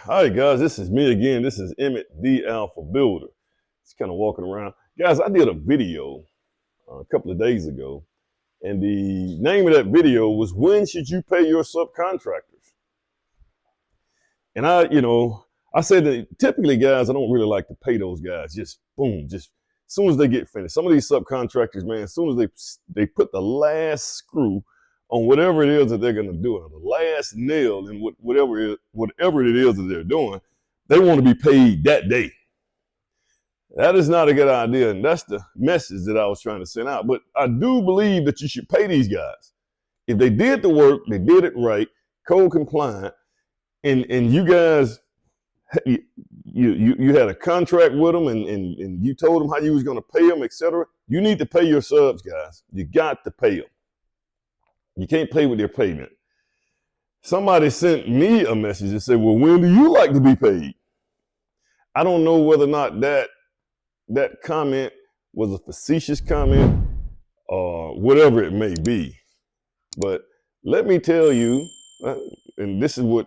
All right, guys, this is me again. This is Emmett, the Alpha Builder. Just kind of walking around. Guys, I did a video a couple of days ago, and the name of that video was When Should You Pay Your Subcontractors? And I said that typically, guys, I don't really like to pay those guys just boom, just as soon as they get finished. Some of these subcontractors, man, as soon as they put the last screw on whatever it is that they're going to do, or the last nail in whatever it is that they're doing, they want to be paid that day. That is not a good idea, and that's the message that I was trying to send out. But I do believe that you should pay these guys. If they did the work, they did it right, code compliant, and you guys, you had a contract with them, and you told them how you was going to pay them, etc. You need to pay your subs, guys. You got to pay them. You can't play with their payment. Somebody sent me a message and said, well, when do you like to be paid? I don't know whether or not that comment was a facetious comment or whatever it may be. But let me tell you, and this is what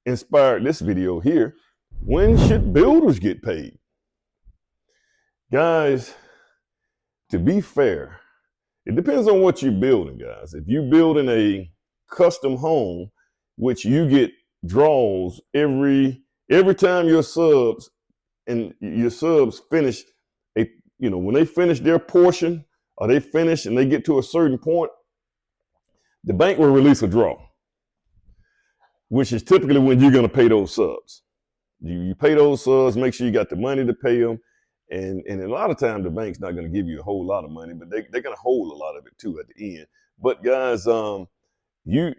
inspired this video here, when should builders get paid? Guys, to be fair, it depends on what you're building, guys. If you're building a custom home, which you get draws every time your subs finish when they finish their portion, or they finish and they get to a certain point, the bank will release a draw, which is typically when you're going to pay those subs. You pay those subs, make sure you got the money to pay them. And a lot of times the bank's not going to give you a whole lot of money, but they're going to hold a lot of it too at the end. But guys, when you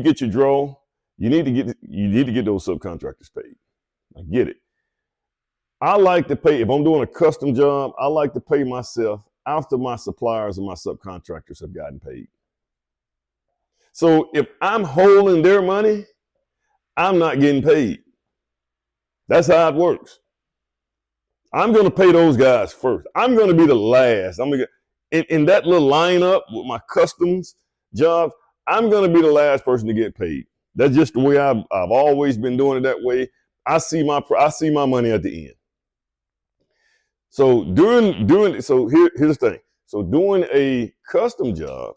get your draw, you need to get those subcontractors paid. I get it. I like to pay, if I'm doing a custom job, I like to pay myself after my suppliers and my subcontractors have gotten paid. So if I'm holding their money, I'm not getting paid. That's how it works. I'm going to pay those guys first. I'm going to be the last. I'm going to get in that little lineup with my customs jobs. I'm going to be the last person to get paid. That's just the way I've always been doing it that way. I see my money at the end. So here's the thing. So doing a custom job,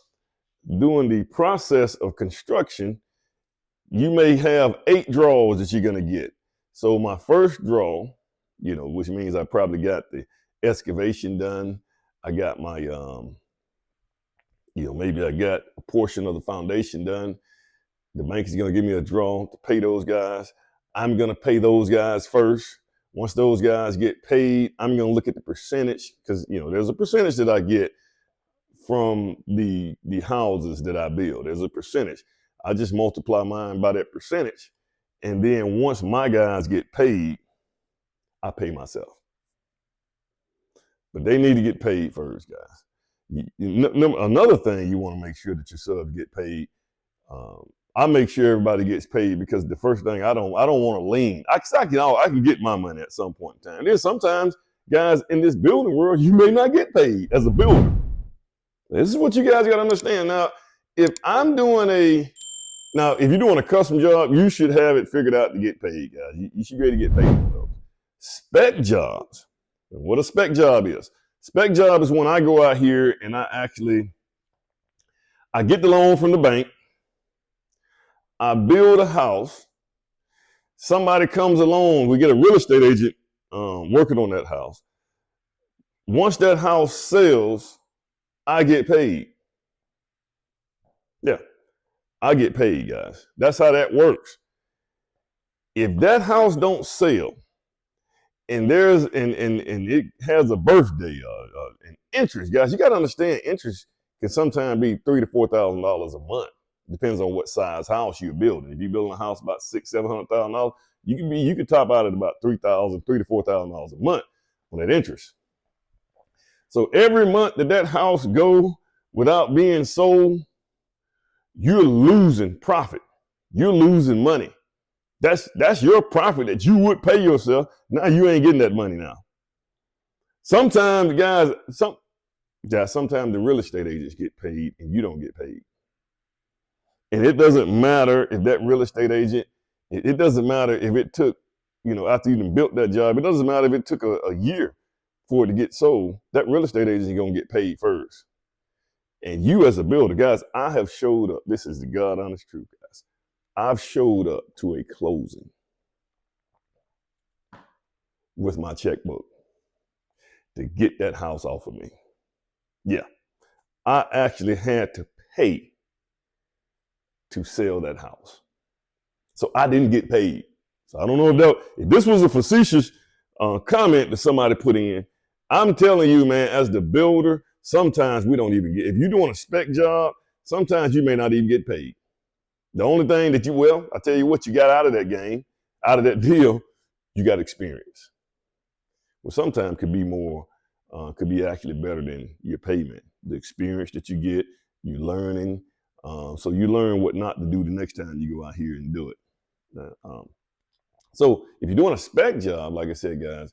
doing the process of construction, you may have 8 draws that you're going to get. So my first draw, which means I probably got the excavation done. I got my, maybe I got a portion of the foundation done. The bank is going to give me a draw to pay those guys. I'm going to pay those guys first. Once those guys get paid, I'm going to look at the percentage, because, there's a percentage that I get from the houses that I build. There's a percentage. I just multiply mine by that percentage. And then once my guys get paid, I pay myself. But they need to get paid first, guys. Another thing, you want to make sure that your subs get paid. I make sure everybody gets paid, because the first thing, I don't want to lean. I can get my money at some point in time. There's sometimes, guys, in this building world, you may not get paid as a builder. This is what you guys got to understand. Now, if you're doing a custom job, you should have it figured out to get paid, guys. You should be able to get paid on those. Spec jobs. And what a spec job is. Spec job is when I go out here and I get the loan from the bank. I build a house. Somebody comes along. We get a real estate agent working on that house. Once that house sells, I get paid. Yeah, I get paid, guys. That's how that works. If that house don't sell, and it has a birthday, an interest, guys, you got to understand, interest can sometimes be $3,000 to $4,000 a month. Depends on what size house you're building. If you're building a house about $600,000-700,000, you could top out at about $3,000 to $4,000 a month on that interest. So every month that house go without being sold, you're losing profit. You're losing money. That's your profit that you would pay yourself. Now you ain't getting that money now. Sometimes, guys, sometimes the real estate agents get paid and you don't get paid. And it doesn't matter if that real estate agent It doesn't matter if it took, after you done built that job, it doesn't matter if it took a year for it to get sold. That real estate agent is going to get paid first. And you as a builder, guys, I have showed up. This is the God honest truth, guys. I've showed up to a closing with my checkbook to get that house off of me. Yeah, I actually had to pay to sell that house. So I didn't get paid. So I don't know if this was a facetious comment that somebody put in. I'm telling you, man, as the builder, sometimes we don't even get, if you're doing a spec job, sometimes you may not even get paid. The only thing that I tell you what you got out of that game, out of that deal, you got experience. Well, sometimes could be more, could be actually better than your payment. The experience that you get, you learning. So you learn what not to do the next time you go out here and do it. So if you're doing a spec job, like I said, guys,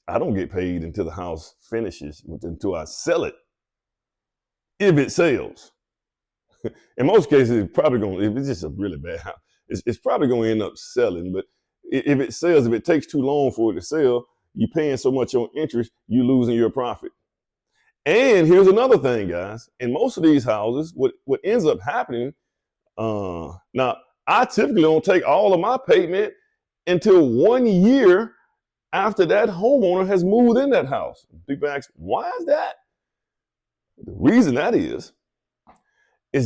I don't get paid until the house finishes, until I sell it. If it sells. In most cases, it's probably going to, if it's just a really bad house, it's probably going to end up selling. But if it sells, if it takes too long for it to sell, you're paying so much on interest, you're losing your profit. And here's another thing, guys. In most of these houses, what ends up happening, now, I typically don't take all of my payment until 1 year after that homeowner has moved in that house. People ask, why is that? The reason that is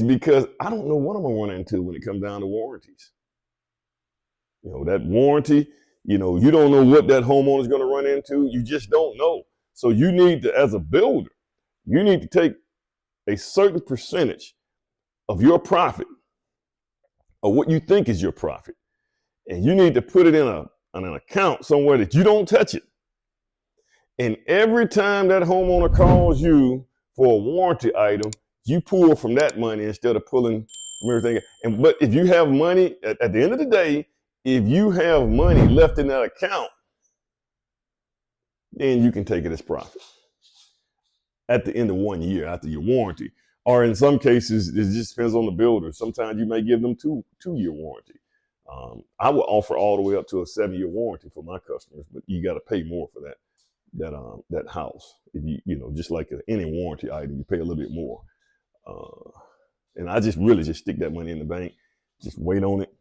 because I don't know what I'm going to run into when it comes down to warranties. That warranty, you don't know what that homeowner is going to run into. You just don't know. So you need to, as a builder, you need to take a certain percentage of your profit, or what you think is your profit, and you need to put it in an account somewhere that you don't touch it. And every time that homeowner calls you for a warranty item, you pull from that money instead of pulling from everything. But if you have money, at the end of the day, if you have money left in that account, then you can take it as profit at the end of 1 year after your warranty. Or in some cases, it just depends on the builder. Sometimes you may give them two-year warranty. I will offer all the way up to a 7-year warranty for my customers, but you got to pay more for that house. If you just like any warranty item, you pay a little bit more. And I just really just stick that money in the bank, just wait on it.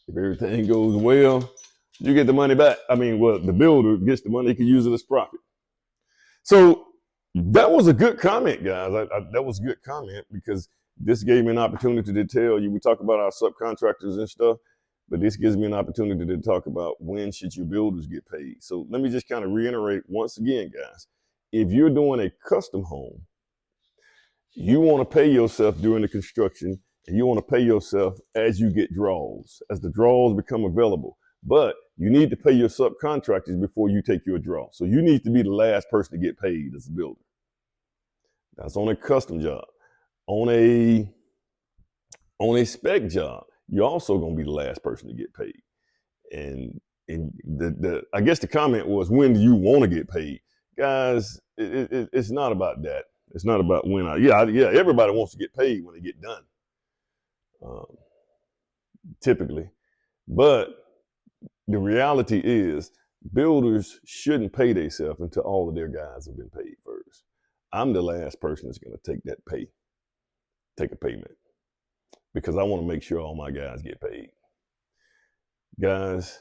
If everything goes well, you get the money back. The builder gets the money, he can use it as profit. So that was a good comment, guys. That was a good comment, because this gave me an opportunity to tell you, we talk about our subcontractors and stuff, but this gives me an opportunity to talk about when should your builders get paid. So let me just kind of reiterate once again, guys. If you're doing a custom home, you want to pay yourself during the construction, and you want to pay yourself as you get draws, as the draws become available. But you need to pay your subcontractors before you take your draw. So you need to be the last person to get paid as a builder. That's on a custom job. On a spec job, you're also going to be the last person to get paid. And I guess the comment was, when do you want to get paid? Guys, it's not about that. It's not about when. Everybody wants to get paid when they get done, typically. But the reality is, builders shouldn't pay themselves until all of their guys have been paid first. I'm the last person that's going to take a payment, because I want to make sure all my guys get paid. Guys,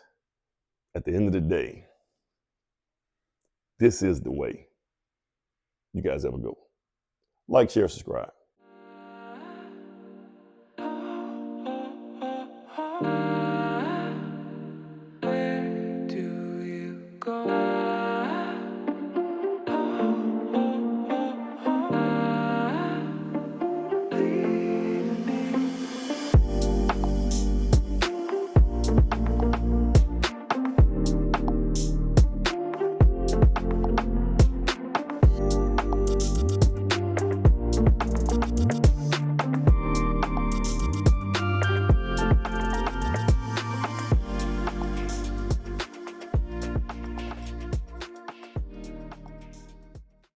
at the end of the day, this is the way. You guys have a go. Like, share, subscribe.